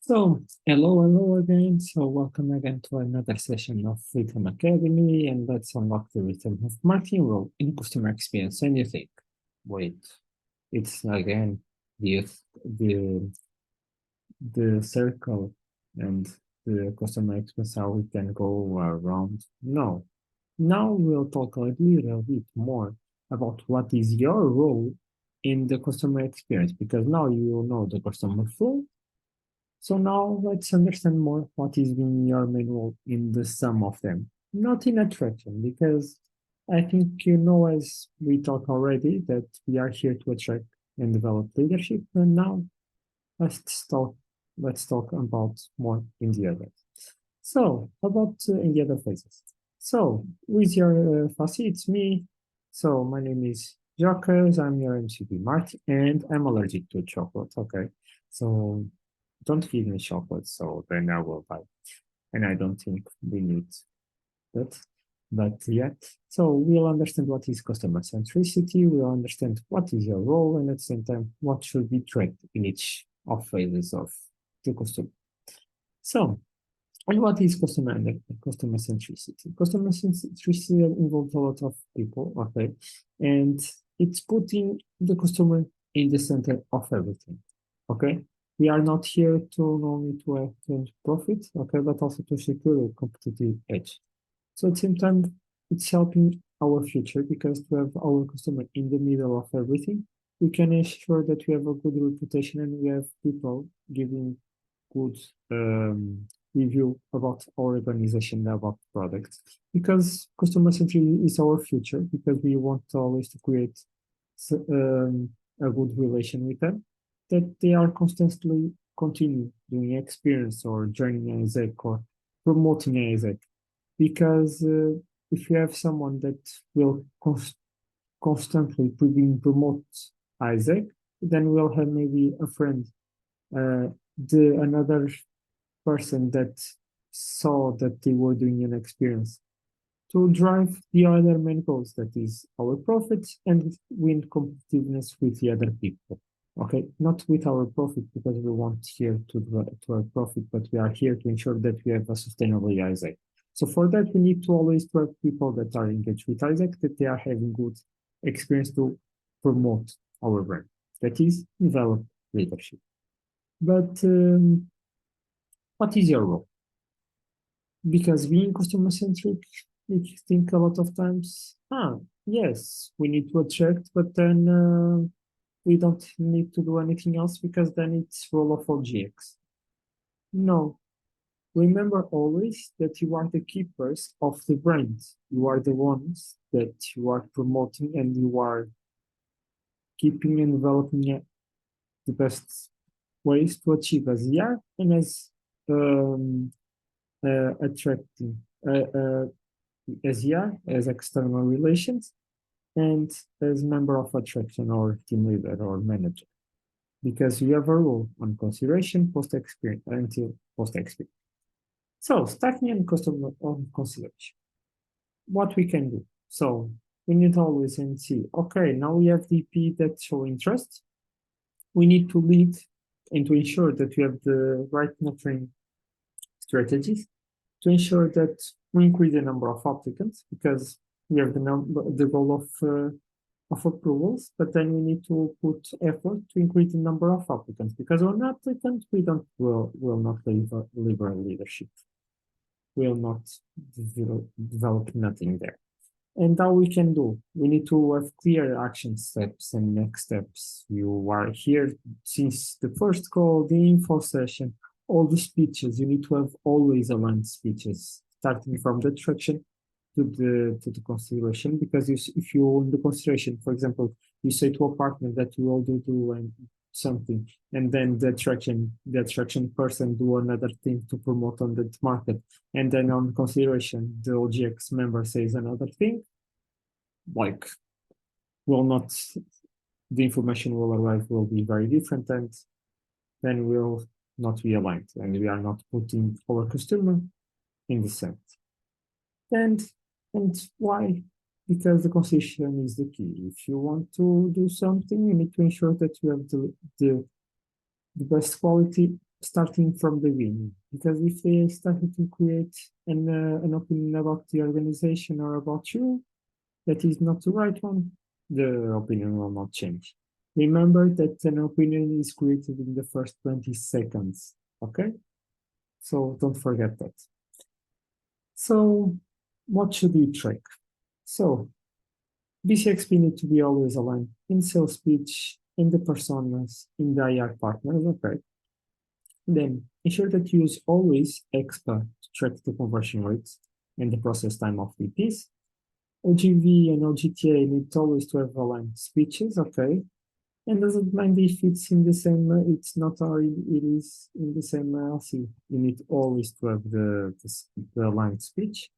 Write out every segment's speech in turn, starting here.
Hello again. So, welcome again to another session of Rhythm Academy, and let's unlock the rhythm of marketing role in customer experience. And you think, wait, it's again the the the circle and the customer experience how we can go around. No, now we'll talk a little bit more about what is your role in the customer experience, because now you know the customer flow. So now let's understand more what is being your main role in the sum of them, not in attraction, because I think you know as we talked already that we are here to attract and develop leadership, and now let's talk let's talk about more in the other. So about in the other phases. So with your Fassi, it's me. So my name is Jocas. I'm your MCP Mart, and I'm allergic to chocolate. Okay, so don't give me chocolate, so then I will buy. And I don't think we need that. But yet, so we'll understand what is customer centricity, we'll understand what is your role, and at the same time, what should be tracked in each of phases of the customer. So, and what is customer centricity? Customer centricity involves a lot of people, okay, and it's putting the customer in the center of everything, okay. We are not here to only to have profit, okay, but also to secure a competitive edge. So at the same time, it's helping our future because to have our customer in the middle of everything, we can ensure that we have a good reputation and we have people giving good review about our organization and about products. Because customer centricity is our future, because we want always to create a good relation with them, that they are constantly continue doing experience or joining ASEC or promoting ASEC because if you have someone that will constantly being promote Isaac, then we'll have maybe a friend, another person that saw that they were doing an experience to drive the other main goals, that is our profits and win competitiveness with the other people. Okay, not with our profit because we want here to our profit, but we are here to ensure that we have a sustainable Isaac. So for that, we need to always have people that are engaged with Isaac, that they are having good experience to promote our brand. That is, develop leadership. But what is your role? Because being customer centric, we think a lot of times, yes, we need to attract, but then we don't need to do anything else because then it's role of OGX. No, remember always that you are the keepers of the brand. You are the ones that you are promoting and you are keeping and developing the best ways to achieve as ER and as attracting as ER, as external relations, and as member of attraction or team leader or manager. Because you have a role on consideration, post-experience, until post-experience. So starting in customer on consideration, what we can do. So we need to always and see, okay, now we have DP that show interest. We need to lead and to ensure that we have the right nurturing strategies to ensure that we increase the number of applicants because we have the goal of approvals, but then we need to put effort to increase the number of applicants because on applicant we will not deliver leadership, will not develop nothing there. And how we can do? We need to have clear action steps and next steps. You are here since the first call, the info session, all the speeches. You need to have always aligned speeches, starting from the attraction to the consideration. Because if you in the consideration, for example, you say to a partner that you will do something, and then the attraction person do another thing to promote on that market, and then on consideration, the OGX member says another thing, like will not, the information will arrive will be very different, and then will not be aligned, and we are not putting our customer in the center. And why? Because the consideration is the key. If you want to do something, you need to ensure that you have the best quality starting from the beginning. Because if they started to create an opinion about the organization or about you, that is not the right one, the opinion will not change. Remember that an opinion is created in the first 20 seconds, okay? So don't forget that. So what should we track? So BCXP need to be always aligned in sales pitch, in the personas, in the IR partners, okay? Then ensure that you use always EXPA to track the conversion rates and the process time of VPs. OGV and OGTA need always to have aligned speeches, okay? And doesn't mind if it's in the same, it's not already, it is in the same LC. You need always to have the aligned speech.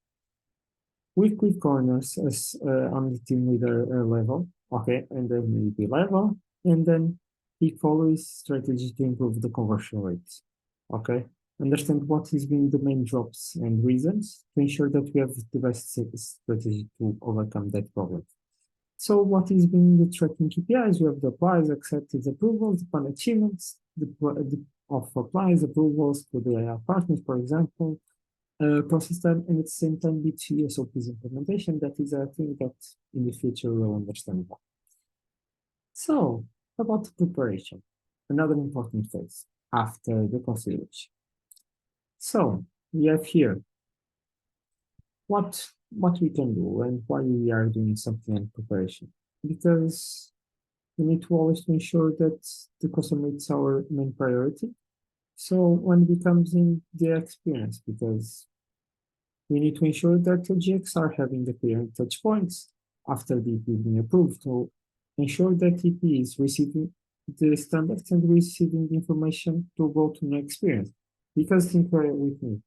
Weekly corners as on the team leader level, okay, and then maybe level, and then pick always strategy to improve the conversion rates, okay. Understand what is being the main drops and reasons to ensure that we have the best strategy to overcome that problem. So what is being the tracking KPIs? We have the applies, accepted approvals, upon achievements, of applies, approvals to the IR partners, for example, process time, and at the same time B2 SOPs implementation. That is a thing that in the future we'll understand more. So about the preparation, another important phase after the consideration. So we have here what we can do and why we are doing something in preparation. Because we need to always ensure that the customer is our main priority. So when it comes in the experience, because we need to ensure that the GX are having the clear touch points after the EP being approved to ensure that EP is receiving the standards and receiving the information to go to the experience. Because think with me,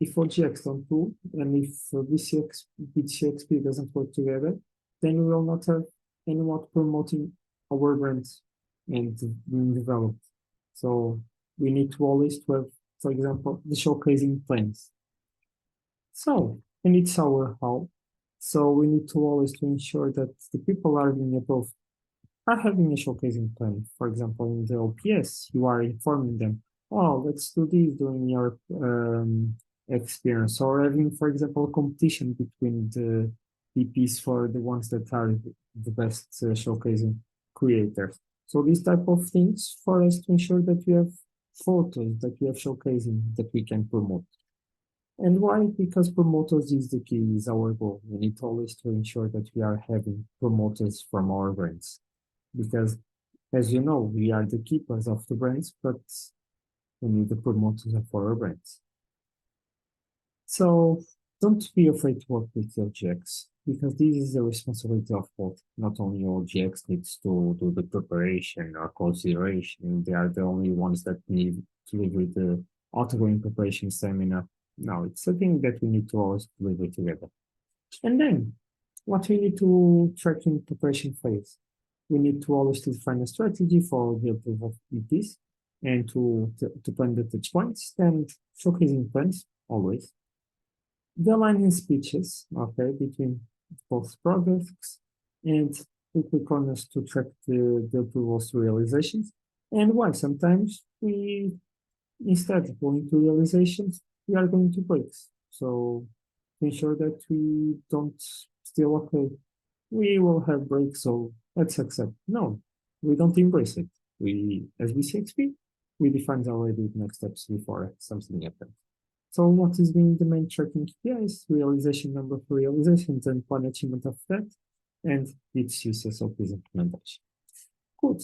if OGX don't do, and if BCXP doesn't work together, then we will not have anyone promoting our brands and being developed. So we need to always to have, for example, the showcasing plans. So, and it's our how. So we need to always to ensure that the people are being approved are having a showcasing plan. For example, in the OPS, you are informing them, oh, let's do this during your experience, or having, for example, a competition between the VPs for the ones that are the best showcasing creators. So these type of things for us to ensure that we have photos, that we have showcasing, that we can promote. And why? Because promoters is the key, is our goal. We need always to ensure that we are having promoters from our brands. Because as you know, we are the keepers of the brands, but we need the promoters of our brands. So don't be afraid to work with your GX, because this is the responsibility of both. Not only your GX needs to do the preparation or consideration, they are the only ones that need to live with the outgoing preparation seminar. No, it's a thing that we need to always deliver together. And then what we need to track in preparation phase. We need to always define a strategy for the approval of EPs and to plan the touch points and showcasing plans always. The aligning speeches, okay, between both projects and weekly corners to track the approvals to realizations. And why sometimes we, instead of going to realizations, we are going to breaks. So to ensure that we don't still, okay, we will have breaks, so let's accept. No, we don't embrace it. We, as BCXP, we define already the next steps before something happens. So what is being the main tracking KPIs? Realization number for realizations and one achievement of that, and its uses of this implementation. Good.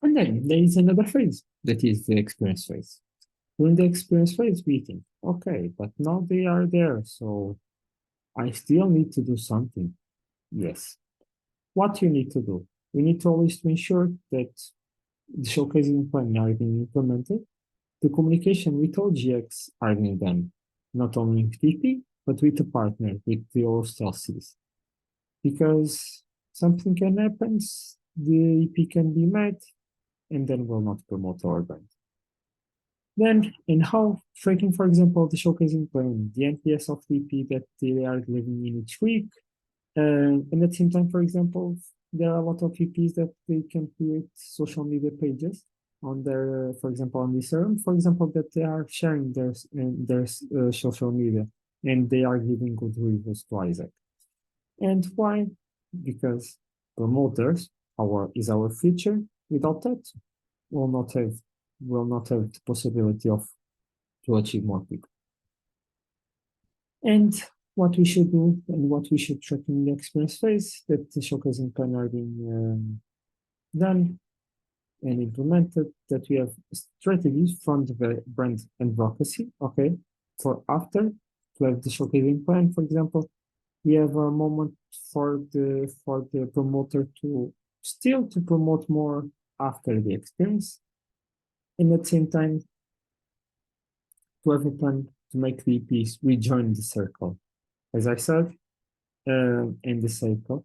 And then there is another phase, that is the experience phase. During the experience phase, we think, okay, but now they are there, so I still need to do something. Yes. What you need to do? We need to always to ensure that the showcasing plan are being implemented, the communication with OGX are being done, not only with TP, but with the partner, with the host LCs. Because something can happen, the EP can be met, and then will not promote our brand. Then, in how tracking, for example, the showcasing plan, the NPS of the EP that they are delivering in each week, and at the same time, for example, there are a lot of EPs that they can create social media pages on their, for example, on this room, for example, that they are sharing their social media and they are giving good reviews to Isaac. And why? Because promoters is our future. Without that, we'll not have the possibility of to achieve more people. And what we should do and what we should track in the experience phase, that the showcasing plan are being done and implemented, that we have strategies from the brand advocacy, okay, for after, to have the showcasing plan, for example, we have a moment for the promoter to still to promote more after the experience, and at the same time to have a plan to make the EPs rejoin the circle. As I said, in the cycle,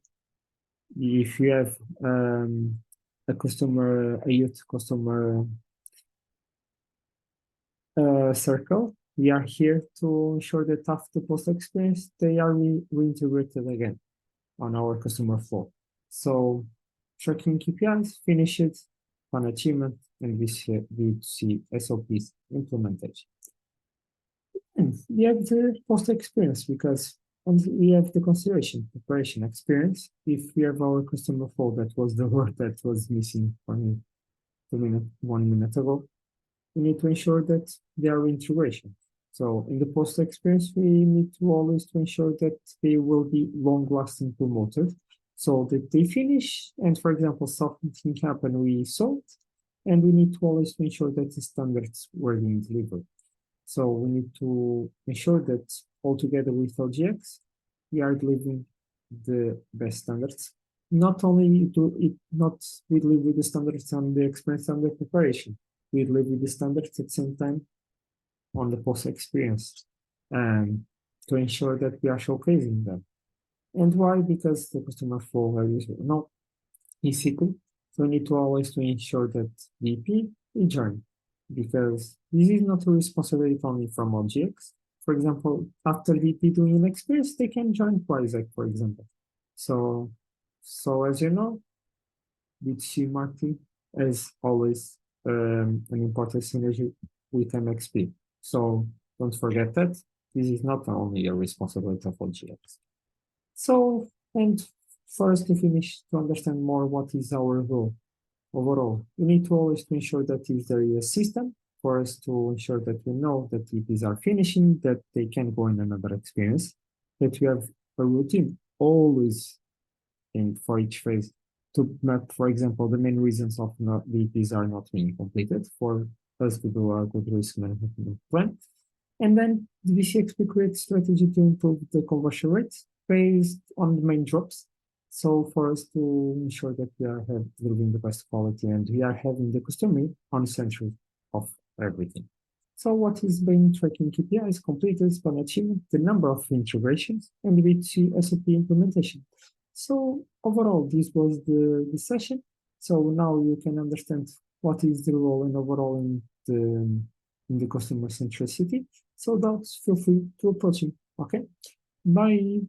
if you have a youth customer circle, we are here to ensure that after post experience, they are reintegrated again on our customer flow. So tracking KPIs, finish it, on achievement, and we see SOPs implementation. And we have the post experience because we have the consideration, preparation, experience. If we have our customer flow, that was the word that was missing for me 1 minute ago, we need to ensure that they are integration. So in the post experience, we need to always to ensure that they will be long-lasting promoters, so that they finish. And for example, something happened, we sold, and we need to always to ensure that the standards were being delivered. So we need to ensure that all together with LGX, we are delivering the best standards. Not only do it not we deliver with the standards on the experience and the preparation, we deliver with the standards at the same time on the post experience, to ensure that we are showcasing them. And why? Because the customer flow values not easily. So we need to always to ensure that the EP rejoin, because this is not a responsibility only from LGX. For example, after the EP doing an experience, they can join Isaac, for example. So as you know, B2C marketing is always an important synergy with MXP. So don't forget that this is not only a responsibility of LGX. So, and for us to finish, to understand more what is our role overall, we need to always to ensure that if there is a system for us to ensure that we know that EPs are finishing, that they can go in another experience, that we have a routine always in for each phase to map, for example, the main reasons of the EPs are not being completed for us to do a good risk management plan. And then the VCXP creates strategy to improve the conversion rates based on the main drops. So for us to ensure that we are delivering the best quality and we are having the customer on the center of everything. So what is being tracking KPIs, completed, span achievement, the number of integrations, and the B2C SOP implementation. So overall, this was the session. So now you can understand what is the role and overall in the customer centricity. So doubts, feel free to approach him. Okay, bye.